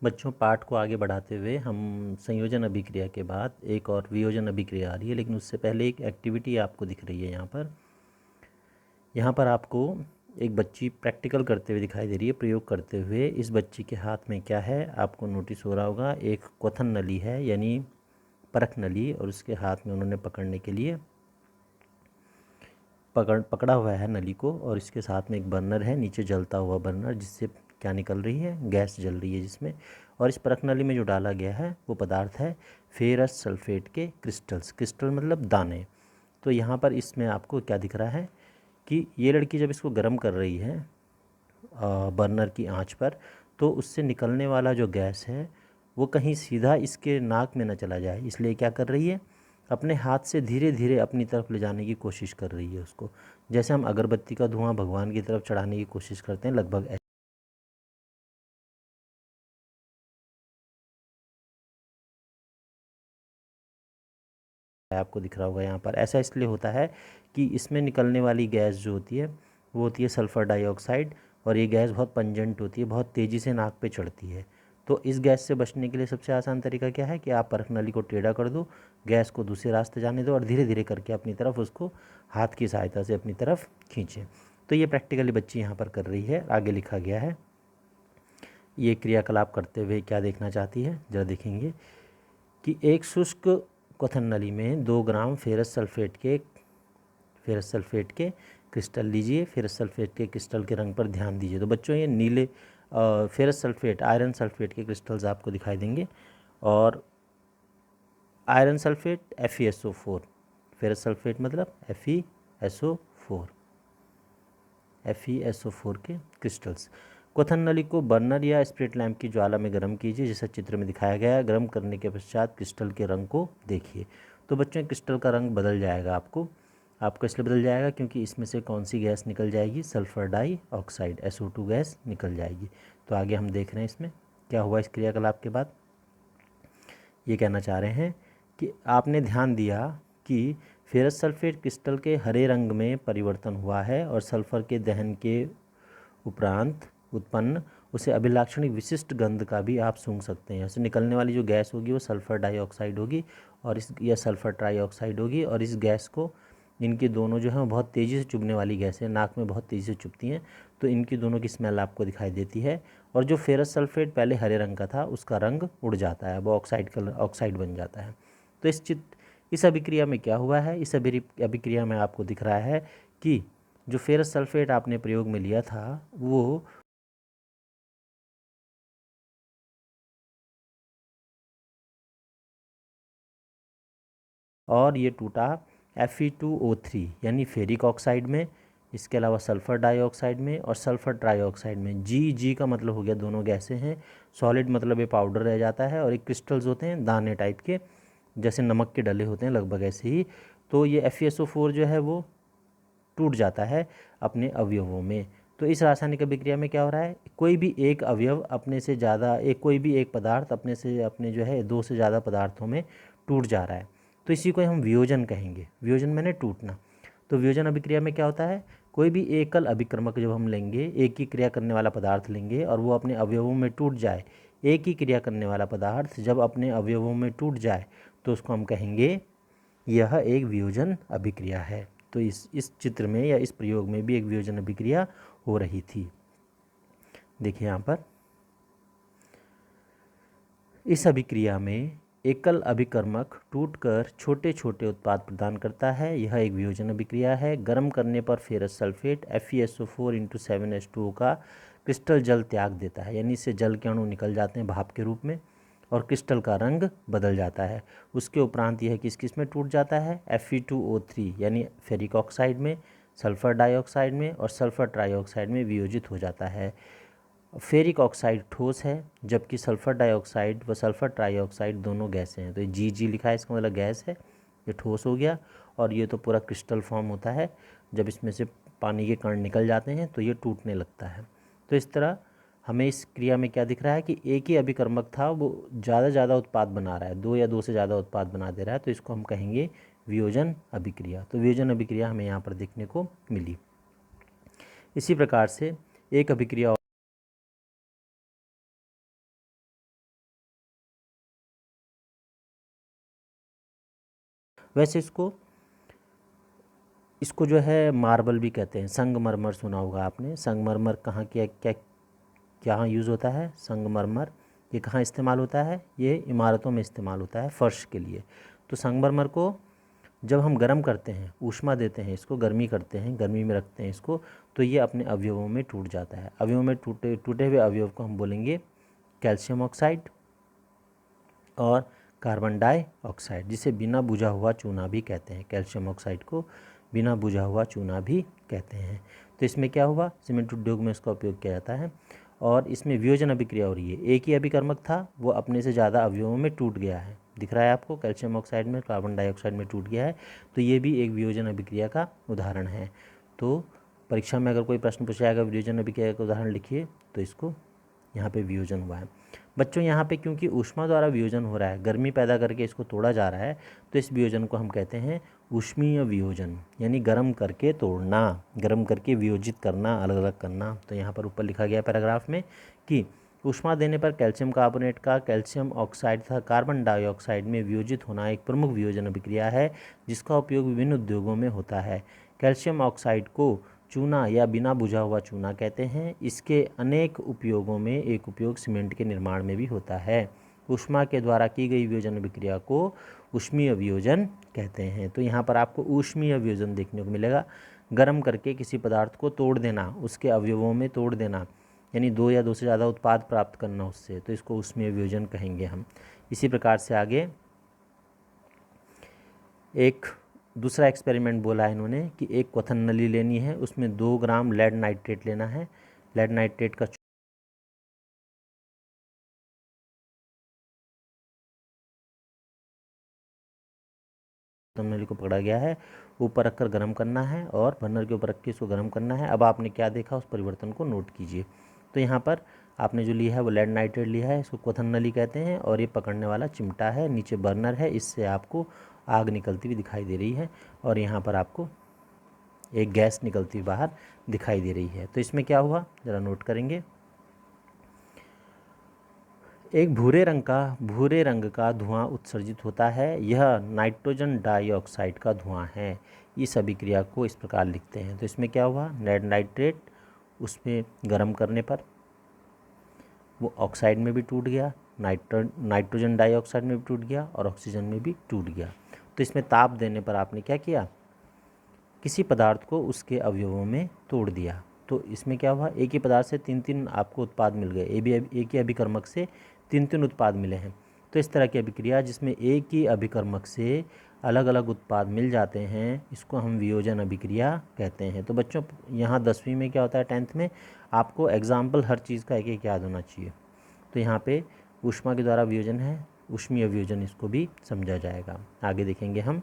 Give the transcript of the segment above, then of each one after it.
बच्चों, पाठ को आगे बढ़ाते हुए हम संयोजन अभिक्रिया के बाद एक और वियोजन अभिक्रिया आ रही है, लेकिन उससे पहले एक एक्टिविटी आपको दिख रही है यहाँ पर आपको एक बच्ची प्रैक्टिकल करते हुए दिखाई दे रही है, प्रयोग करते हुए। इस बच्ची के हाथ में क्या है आपको नोटिस हो रहा होगा, एक क्वथन नली है यानी परख नली, और उसके हाथ में उन्होंने पकड़ने के लिए पकड़ा हुआ है नली को, और इसके साथ में एक बर्नर है, नीचे जलता हुआ बर्नर, जिससे क्या निकल रही है, गैस जल रही है जिसमें। और इस परख नली में जो डाला गया है वो पदार्थ है फेरस सल्फेट के क्रिस्टल्स। क्रिस्टल मतलब दाने। तो यहाँ पर इसमें आपको क्या दिख रहा है कि ये लड़की जब इसको गर्म कर रही है बर्नर की आंच पर, तो उससे निकलने वाला जो गैस है वो कहीं सीधा इसके नाक में न चला जाए, इसलिए क्या कर रही है, अपने हाथ से धीरे धीरे अपनी तरफ ले जाने की कोशिश कर रही है उसको। जैसे हम अगरबत्ती का धुआं भगवान की तरफ चढ़ाने की कोशिश करते हैं, लगभग ऐसे आपको दिख रहा होगा यहाँ पर। ऐसा इसलिए होता है कि इसमें निकलने वाली गैस जो होती है वो होती है सल्फ़र डाइऑक्साइड, और ये गैस बहुत पंजेंट होती है, बहुत तेज़ी से नाक पे चढ़ती है। तो इस गैस से बचने के लिए सबसे आसान तरीका क्या है कि आप परख नली को टेढ़ा कर दो, गैस को दूसरे रास्ते जाने दो, और धीरे धीरे करके अपनी तरफ उसको हाथ की सहायता से अपनी तरफ खींचें। तो ये प्रैक्टिकली बच्ची यहाँ पर कर रही है। आगे लिखा गया है, ये क्रियाकलाप करते हुए क्या देखना चाहती है, जरा देखेंगे कि एक शुष्क क्वथन नली में 2 ग्राम फेरस सल्फेट के क्रिस्टल लीजिए। फेरस सल्फेट के क्रिस्टल के रंग पर ध्यान दीजिए। तो बच्चों, ये नीले फेरस सल्फेट, आयरन सल्फेट के क्रिस्टल्स आपको दिखाई देंगे, और iron sulphate FeSO4, ferrous sulphate मतलब FeSO4 के क्रिस्टल्स। क्वथन नली को बर्नर या स्प्रिट लैंप की ज्वाला में गर्म कीजिए, जैसा चित्र में दिखाया गया है। गर्म करने के पश्चात क्रिस्टल के रंग को देखिए। तो बच्चों, क्रिस्टल का रंग बदल जाएगा आपको इसलिए बदल जाएगा क्योंकि इसमें से कौन सी गैस निकल जाएगी, सल्फ़र डाइऑक्साइड SO2 गैस निकल जाएगी। तो आगे हम देख रहे हैं इसमें क्या हुआ इस क्रियाकलाप के बाद। ये कहना चाह रहे हैं कि आपने ध्यान दिया कि फेरस सल्फेट क्रिस्टल के हरे रंग में परिवर्तन हुआ है, और सल्फ़र के दहन के उपरांत उत्पन्न उसे अभिलाक्षणिक विशिष्ट गंध का भी आप सूंघ सकते हैं। उससे निकलने वाली जो गैस होगी वो सल्फ़र डाइऑक्साइड होगी, और या सल्फ़र ट्राइऑक्साइड होगी, और इस गैस को, इनकी दोनों जो हैं बहुत तेज़ी से चुभने वाली गैस है, नाक में बहुत तेज़ी से चुभती हैं, तो इनकी दोनों की स्मेल आपको दिखाई देती है। और जो फेरस सल्फेट पहले हरे रंग का था उसका रंग उड़ जाता है, वो ऑक्साइड बन जाता है। तो इस अभिक्रिया में क्या हुआ है, इस अभिक्रिया में आपको दिख रहा है कि जो फेरस सल्फेट आपने प्रयोग में लिया था वो और ये टूटा Fe2O3 यानी फेरिक ऑक्साइड में, इसके अलावा सल्फ़र डाइऑक्साइड में और सल्फ़र ट्राइऑक्साइड में। जी का मतलब हो गया दोनों गैसें हैं, सॉलिड मतलब ये पाउडर रह जाता है, और एक क्रिस्टल्स होते हैं दाने टाइप के, जैसे नमक के डले होते हैं लगभग ऐसे ही। तो ये FeSO4 जो है वो टूट जाता है अपने अवयवों में। तो इस रासायनिक अभिक्रिया में क्या हो रहा है, कोई भी एक अवयव अपने से ज़्यादा, कोई भी एक पदार्थ अपने जो है 2 से ज़्यादा पदार्थों में टूट जा रहा है। तो इसी को हम वियोजन कहेंगे। वियोजन मैंने टूटना। तो वियोजन अभिक्रिया में क्या होता है, कोई भी एकल अभिक्रमक जब हम लेंगे, एक ही क्रिया करने वाला पदार्थ लेंगे और वो अपने अवयवों में टूट जाए, एक ही क्रिया करने वाला पदार्थ जब अपने अवयवों में टूट जाए तो उसको हम कहेंगे यह एक वियोजन अभिक्रिया है। तो इस चित्र में या इस प्रयोग में भी एक वियोजन अभिक्रिया हो रही थी। देखिए यहाँ पर इस अभिक्रिया में एकल अभिकर्मक टूटकर छोटे छोटे उत्पाद प्रदान करता है। यह एक वियोजन अभिक्रिया है। गर्म करने पर फेरस सल्फेट FeSO4 × 7H2O का क्रिस्टल जल त्याग देता है, यानी इससे जल के अणु निकल जाते हैं भाप के रूप में, और क्रिस्टल का रंग बदल जाता है। उसके उपरांत यह किस किस में टूट जाता है, Fe2O3 यानी फेरिक ऑक्साइड में, सल्फ़र डाइऑक्साइड में और सल्फ़र ट्राइऑक्साइड में वियोजित हो जाता है। फेरिक ऑक्साइड ठोस है, जबकि सल्फ़र डाइऑक्साइड व सल्फ़र ट्राइऑक्साइड दोनों गैसें हैं। तो ये जी लिखा है, इसका मतलब गैस है, ये ठोस हो गया। और ये तो पूरा क्रिस्टल फॉर्म होता है, जब इसमें से पानी के कण निकल जाते हैं तो ये टूटने लगता है। तो इस तरह हमें इस क्रिया में क्या दिख रहा है कि एक ही अभिकर्मक था, वो ज़्यादा उत्पाद बना रहा है, 2 या 2 से ज़्यादा उत्पाद बना दे रहा है, तो इसको हम कहेंगे वियोजन अभिक्रिया। तो वियोजन अभिक्रिया हमें यहाँ पर देखने को मिली। इसी प्रकार से एक अभिक्रिया वैसे इसको जो है मार्बल भी कहते हैं। संगमरमर सुना होगा आपने। संगमरमर कहाँ क्या यूज़ होता है? संगमरमर ये कहाँ इस्तेमाल होता है? ये इमारतों में इस्तेमाल होता है, फर्श के लिए। तो संगमरमर को जब हम गर्म करते हैं, ऊष्मा देते हैं, इसको गर्मी करते हैं, गर्मी में रखते हैं इसको, तो ये अपने अवयवों में टूट जाता है। अवयवों में टूटे हुए अवयव को हम बोलेंगे कैल्शियम ऑक्साइड और कार्बन डाइऑक्साइड, जिसे बिना बुझा हुआ चूना भी कहते हैं। कैल्शियम ऑक्साइड को बिना बुझा हुआ चूना भी कहते हैं। तो इसमें क्या हुआ? सीमेंट उद्योग में इसका उपयोग किया जाता है और इसमें वियोजन अभिक्रिया हो रही है। एक ही अभिकर्मक था, वो अपने से ज़्यादा अवयवों में टूट गया है। दिख रहा है आपको? कैल्शियम ऑक्साइड में कार्बन डाइऑक्साइड में टूट गया है। तो ये भी एक वियोजन अभिक्रिया का उदाहरण है। तो परीक्षा में अगर कोई प्रश्न पूछा जाएगा वियोजन अभिक्रिया का उदाहरण लिखिए, तो इसको यहाँ पे वियोजन हुआ है। बच्चों यहाँ पे क्योंकि ऊष्मा द्वारा वियोजन हो रहा है, गर्मी पैदा करके इसको तोड़ा जा रहा है, तो इस वियोजन को हम कहते हैं ऊष्मीय वियोजन, यानी गर्म करके तोड़ना, गर्म करके वियोजित करना, अलग अलग करना। तो यहाँ पर ऊपर लिखा गया पैराग्राफ में कि ऊष्मा देने पर कैल्शियम कार्बोनेट का कैल्शियम ऑक्साइड तथा कार्बन डाइऑक्साइड में वियोजित होना एक प्रमुख वियोजन अभिक्रिया है, जिसका उपयोग विभिन्न उद्योगों में होता है। कैल्शियम ऑक्साइड को चूना या बिना बुझा हुआ चूना कहते हैं। इसके अनेक उपयोगों में एक उपयोग सीमेंट के निर्माण में भी होता है। ऊष्मा के द्वारा की गई वियोजन अभिक्रिया को ऊष्मीय वियोजन कहते हैं। तो यहाँ पर आपको ऊष्मीय वियोजन देखने को मिलेगा। गर्म करके किसी पदार्थ को तोड़ देना, उसके अवयवों में तोड़ देना, यानी दो या दो से ज़्यादा उत्पाद प्राप्त करना उससे, तो इसको ऊष्मीय वियोजन कहेंगे हम। इसी प्रकार से आगे एक दूसरा एक्सपेरिमेंट बोला है इन्होंने कि एक क्वथन नली लेनी है, उसमें 2 ग्राम लेड नाइट्रेट लेना है। लेड नाइट्रेट का क्वथन नली को पकड़ा गया है, ऊपर रखकर गर्म करना है और बर्नर के ऊपर रख के इसको गर्म करना है। अब आपने क्या देखा, उस परिवर्तन को नोट कीजिए। तो यहाँ पर आपने जो लिया है वो लेड नाइट्रेट लिया है, इसको क्वथन नली कहते हैं, और ये पकड़ने वाला चिमटा है, नीचे बर्नर है, इससे आपको आग निकलती हुई दिखाई दे रही है और यहाँ पर आपको एक गैस निकलती हुई बाहर दिखाई दे रही है। तो इसमें क्या हुआ ज़रा नोट करेंगे। एक भूरे रंग का धुआं उत्सर्जित होता है, यह नाइट्रोजन डाइऑक्साइड का धुआं है। इस अभिक्रिया को इस प्रकार लिखते हैं। तो इसमें क्या हुआ, लेड नाइट्रेट उसमें गर्म करने पर वो ऑक्साइड में भी टूट गया, नाइट्रोजन डाइऑक्साइड में भी टूट गया और ऑक्सीजन में भी टूट गया। तो इसमें ताप देने पर आपने क्या किया, किसी पदार्थ को उसके अवयवों में तोड़ दिया। तो इसमें क्या हुआ, एक ही पदार्थ से 3 आपको उत्पाद मिल गए। एक ही अभिकर्मक से 3 उत्पाद मिले हैं। तो इस तरह की अभिक्रिया जिसमें एक ही अभिकर्मक से अलग अलग उत्पाद मिल जाते हैं, इसको हम वियोजन अभिक्रिया कहते हैं। तो बच्चों यहाँ 10वीं में क्या होता है, 10th में आपको एग्जाम्पल हर चीज़ का एक एक याद होना चाहिए। तो यहाँ पे ऊष्मा के द्वारा वियोजन है, ऊष्मीय वियोजन, इसको भी समझा जाएगा। आगे देखेंगे हम।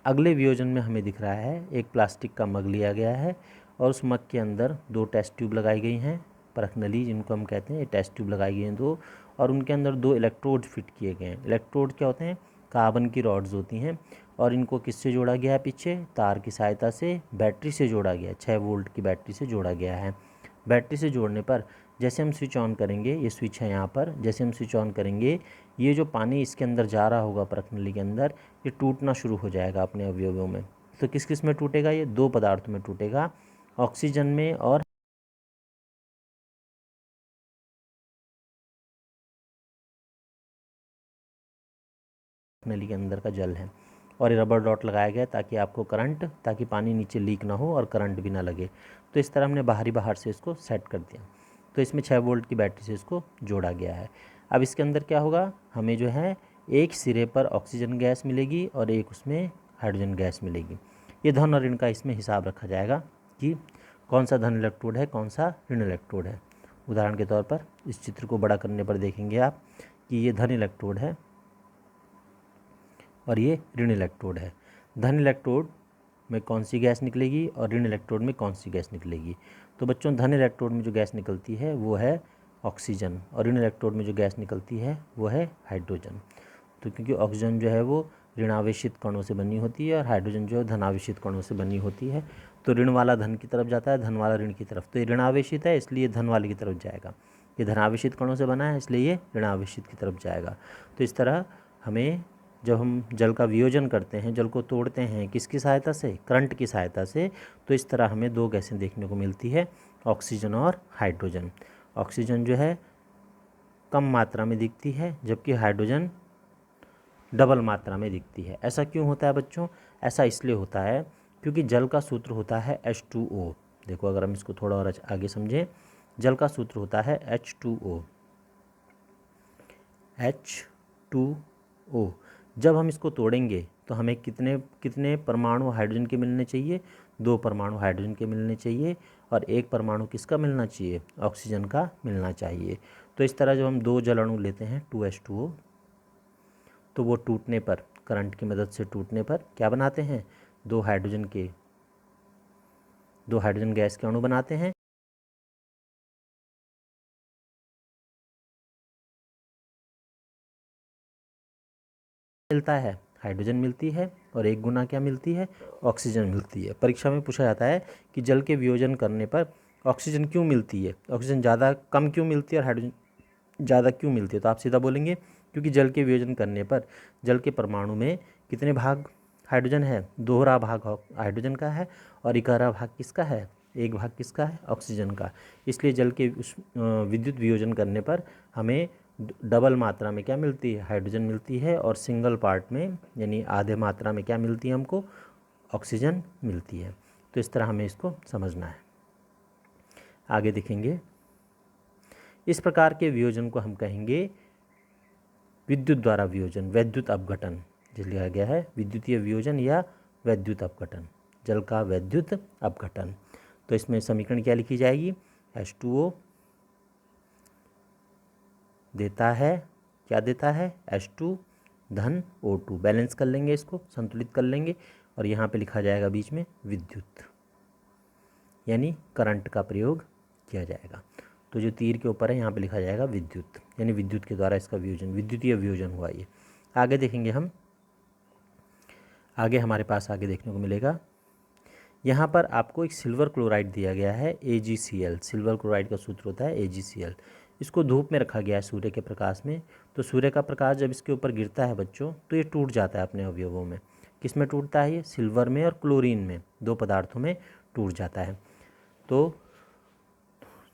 अगले वियोजन में हमें दिख रहा है एक प्लास्टिक का मग लिया गया है और उस मग के अंदर 2 टेस्ट ट्यूब लगाई गई हैं, परख नली जिनको हम कहते हैं। ये टेस्ट ट्यूब लगाई गई हैं 2, और उनके अंदर 2 इलेक्ट्रोड फिट किए गए हैं। इलेक्ट्रोड क्या होते हैं, कार्बन की रॉड्स होती हैं, और इनको किससे जोड़ा गया है, पीछे तार की सहायता से बैटरी से जोड़ा गया है, 6 वोल्ट की बैटरी से जोड़ा गया है। बैटरी से जोड़ने पर जैसे हम स्विच ऑन करेंगे, ये स्विच है यहाँ पर, जैसे हम स्विच ऑन करेंगे ये जो पानी इसके अंदर जा रहा होगा परख नली के अंदर, ये टूटना शुरू हो जाएगा अपने अवयवों में। तो किस किस में टूटेगा, ये 2 पदार्थों में टूटेगा, ऑक्सीजन में और नली के अंदर का जल है। और ये रबर डॉट लगाया गया ताकि आपको करंट, ताकि पानी नीचे लीक ना हो और करंट भी ना लगे। तो इस तरह हमने बाहर से इसको सेट कर दिया। तो इसमें 6 वोल्ट की बैटरी से इसको जोड़ा गया है। अब इसके अंदर क्या होगा, हमें जो है एक सिरे पर ऑक्सीजन गैस मिलेगी और एक उसमें हाइड्रोजन गैस मिलेगी। ये धन और ऋण का इसमें हिसाब रखा जाएगा कि कौन सा धन इलेक्ट्रोड है, कौन सा ऋण इलेक्ट्रोड है। उदाहरण के तौर पर इस चित्र को बड़ा करने पर देखेंगे आप कि ये धन इलेक्ट्रोड है और ये ऋण इलेक्ट्रोड है। धन इलेक्ट्रोड में कौन सी गैस निकलेगी और ऋण इलेक्ट्रोड में कौन सी गैस निकलेगी। तो बच्चों धन इलेक्ट्रोड में जो गैस निकलती है वो है ऑक्सीजन, और ऋण इलेक्ट्रोड में जो गैस निकलती है वो है हाइड्रोजन। तो क्योंकि ऑक्सीजन जो है वो ऋणावेशित कणों से बनी होती है और हाइड्रोजन जो है धनावेशित कणों से बनी होती है। तो ऋण वाला धन की तरफ जाता है, धन वाला ऋण की तरफ। तो ये ऋणावेशित है इसलिए धन वाले की तरफ जाएगा, ये धनावेशित कणों से बना है इसलिए ये ऋणावेशित की तरफ जाएगा। तो इस तरह हमें जब हम जल का वियोजन करते हैं, जल को तोड़ते हैं किसकी सहायता से, करंट की सहायता से, तो इस तरह हमें दो गैसें देखने को मिलती है, ऑक्सीजन और हाइड्रोजन। ऑक्सीजन जो है कम मात्रा में दिखती है, जबकि हाइड्रोजन डबल मात्रा में दिखती है। ऐसा क्यों होता है बच्चों? ऐसा इसलिए होता है क्योंकि जल का सूत्र होता है H2O। देखो अगर हम इसको थोड़ा और आगे समझें, जल का सूत्र होता है H2O। H2O जब हम इसको तोड़ेंगे तो हमें कितने कितने परमाणु हाइड्रोजन के मिलने चाहिए? 2 परमाणु हाइड्रोजन के मिलने चाहिए, और 1 परमाणु किसका मिलना चाहिए? ऑक्सीजन का मिलना चाहिए। तो इस तरह जब हम 2 जल अणु लेते हैं 2H2O, तो वो टूटने पर, करंट की मदद से टूटने पर क्या बनाते हैं? 2 हाइड्रोजन गैस के अणु बनाते हैं। मिलता है, हाइड्रोजन मिलती है, और 1 गुना क्या मिलती है? ऑक्सीजन मिलती है। परीक्षा में पूछा जाता है कि जल के वियोजन करने पर ऑक्सीजन क्यों मिलती है, ऑक्सीजन ज़्यादा कम क्यों मिलती है और हाइड्रोजन ज़्यादा क्यों मिलती है? तो आप सीधा बोलेंगे क्योंकि जल के वियोजन करने पर जल के परमाणु में कितने भाग हाइड्रोजन है? दोहरा भाग हाइड्रोजन का है, और इकहरा भाग किसका है? 1 भाग किसका है? ऑक्सीजन का। इसलिए जल के विद्युत वियोजन करने पर हमें डबल मात्रा में क्या मिलती है? हाइड्रोजन मिलती है, और सिंगल पार्ट में यानी आधे मात्रा में क्या मिलती है हमको? ऑक्सीजन मिलती है। तो इस तरह हमें इसको समझना है। आगे देखेंगे, इस प्रकार के वियोजन को हम कहेंगे विद्युत द्वारा वियोजन, वैद्युत अपघटन। जिस लिखा गया है विद्युतीय वियोजन या वैद्युत अपघटन, जल का वैद्युत अपघटन। तो इसमें समीकरण क्या लिखी जाएगी? H2O देता है, क्या देता है? H2 धन O2। बैलेंस कर लेंगे, इसको संतुलित कर लेंगे, और यहाँ पे लिखा जाएगा बीच में विद्युत, यानी करंट का प्रयोग किया जाएगा। तो जो तीर के ऊपर है यहाँ पे लिखा जाएगा विद्युत, यानी विद्युत के द्वारा इसका वियोजन, विद्युतीय वियोजन हुआ ये। आगे देखेंगे हम, आगे हमारे पास आगे देखने को मिलेगा, यहाँ पर आपको एक सिल्वर क्लोराइड दिया गया है AgCl। सिल्वर क्लोराइड का सूत्र होता है AgCl। इसको धूप में रखा गया है सूर्य के प्रकाश में। तो सूर्य का प्रकाश जब इसके ऊपर गिरता है बच्चों, तो ये टूट जाता है अपने अवयवों में। किस में टूटता है ये? सिल्वर में और क्लोरीन में, 2 पदार्थों में टूट जाता है। तो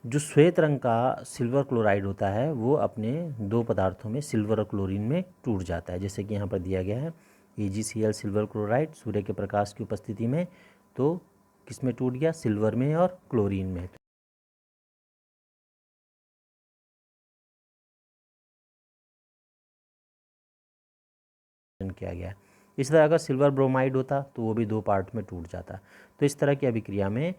जो श्वेत रंग का सिल्वर क्लोराइड होता है वो अपने 2 पदार्थों में, सिल्वर और क्लोरीन में टूट जाता है, जैसे कि यहाँ पर दिया गया है AgCl सिल्वर क्लोराइड सूर्य के प्रकाश की उपस्थिति में। तो किस में टूट गया? सिल्वर में और क्लोरीन में। किया गया। इस तरह अगर सिल्वर ब्रोमाइड होता तो वो भी 2 पार्ट में टूट जाता। तो इस तरह की अभिक्रिया में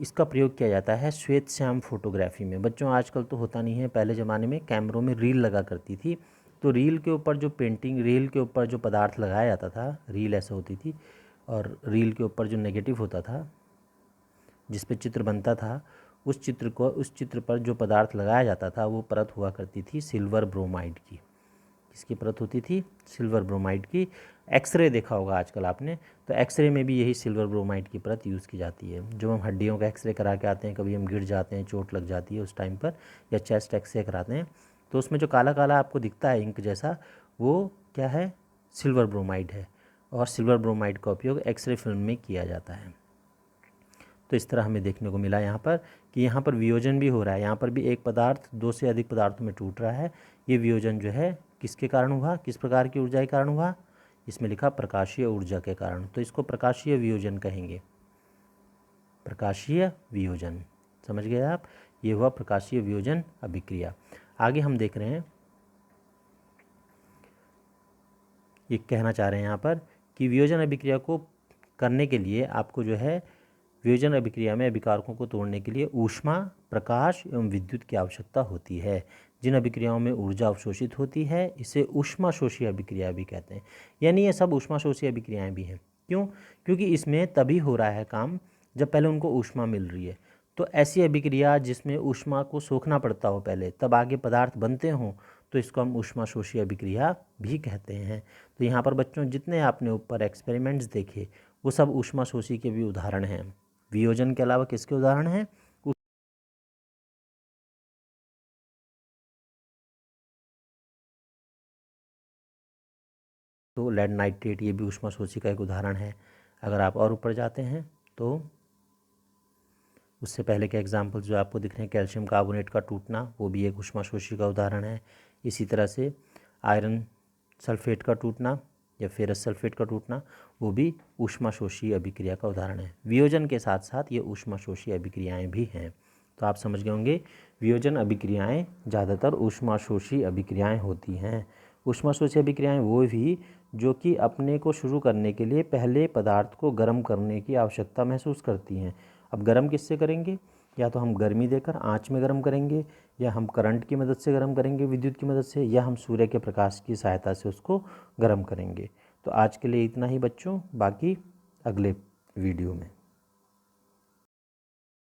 इसका प्रयोग किया जाता है श्वेत श्याम फोटोग्राफी में। बच्चों आजकल तो होता नहीं है, पहले ज़माने में कैमरों में रील लगा करती थी, तो रील के ऊपर जो पेंटिंग, रील के ऊपर जो पदार्थ लगाया जाता था, रील ऐसा होती थी, और रील के ऊपर जो नेगेटिव होता था जिस पे चित्र बनता था, उस चित्र पर जो पदार्थ लगाया जाता था वो परत हुआ करती थी सिल्वर ब्रोमाइड की। किसकी परत होती थी? सिल्वर ब्रोमाइड की। एक्सरे देखा होगा आजकल आपने, तो एक्सरे में भी यही सिल्वर ब्रोमाइड की परत यूज़ की जाती है। जब हम हड्डियों का एक्सरे करा के आते हैं, कभी हम गिर जाते हैं, चोट लग जाती है उस टाइम पर, या चेस्ट एक्सरे कराते हैं, तो उसमें जो काला काला आपको दिखता है इंक जैसा, वो क्या है? सिल्वर ब्रोमाइड है, और सिल्वर ब्रोमाइड का उपयोग एक्सरे फिल्म में किया जाता है। तो इस तरह हमें देखने को मिला यहाँ पर कि यहाँ पर वियोजन भी हो रहा है। यहाँ पर भी एक पदार्थ 2 से अधिक पदार्थों में टूट रहा है। ये वियोजन जो है किसके कारण हुआ? किस प्रकार की ऊर्जा के कारण हुआ? इसमें लिखा प्रकाशीय ऊर्जा के कारण। तो इसको प्रकाशीय वियोजन कहेंगे, प्रकाशीय वियोजन। समझ गए आप? ये हुआ प्रकाशीय वियोजन अभिक्रिया। आगे हम देख रहे हैं, ये कहना चाह रहे हैं यहाँ पर कि वियोजन अभिक्रिया को करने के लिए आपको जो है, वियोजन अभिक्रिया में अभिकारकों को तोड़ने के लिए ऊष्मा, प्रकाश एवं विद्युत की आवश्यकता होती है। जिन अभिक्रियाओं में ऊर्जा अवशोषित होती है इसे ऊष्माशोषी अभिक्रिया भी कहते हैं। यानी ये सब ऊष्माशोषी अभिक्रियाएं भी हैं। क्यों? क्योंकि इसमें तभी हो रहा है काम जब पहले उनको ऊष्मा मिल रही है। तो ऐसी अभिक्रिया जिसमें ऊष्मा को सोखना पड़ता हो पहले, तब आगे पदार्थ बनते हों, तो इसको हम ऊष्माशोषी अभिक्रिया भी कहते हैं। तो यहाँ पर बच्चों जितने आपने ऊपर एक्सपेरिमेंट्स देखे वो सब ऊष्माशोषी के भी उदाहरण हैं। वियोजन के अलावा किसके उदाहरण हैं? तो लेड नाइट्रेट ये भी ऊष्माशोषी का एक उदाहरण है। अगर आप और ऊपर जाते हैं तो उससे पहले के एग्जाम्पल्स जो आपको दिख रहे हैं, कैल्शियम कार्बोनेट का टूटना, वो भी एक ऊष्माशोषी का उदाहरण है। इसी तरह से आयरन सल्फेट का टूटना या फेरस सल्फेट का टूटना, वो भी ऊष्माशोषी अभिक्रिया का उदाहरण है। वियोजन के साथ साथ ये ऊष्माशोषी अभिक्रियाएं भी हैं। तो आप समझ गए होंगे, वियोजन अभिक्रियाएं ज़्यादातर ऊष्माशोषी अभिक्रियाएं होती हैं। ऊष्माशोषी अभिक्रियाएं वो भी जो कि अपने को शुरू करने के लिए पहले पदार्थ को गर्म करने की आवश्यकता महसूस करती हैं। अब गर्म किससे करेंगे? या तो हम गर्मी देकर आंच में गर्म करेंगे, या हम करंट की मदद से गर्म करेंगे, विद्युत की मदद से, या हम सूर्य के प्रकाश की सहायता से उसको गर्म करेंगे। तो आज के लिए इतना ही बच्चों, बाकी अगले वीडियो में।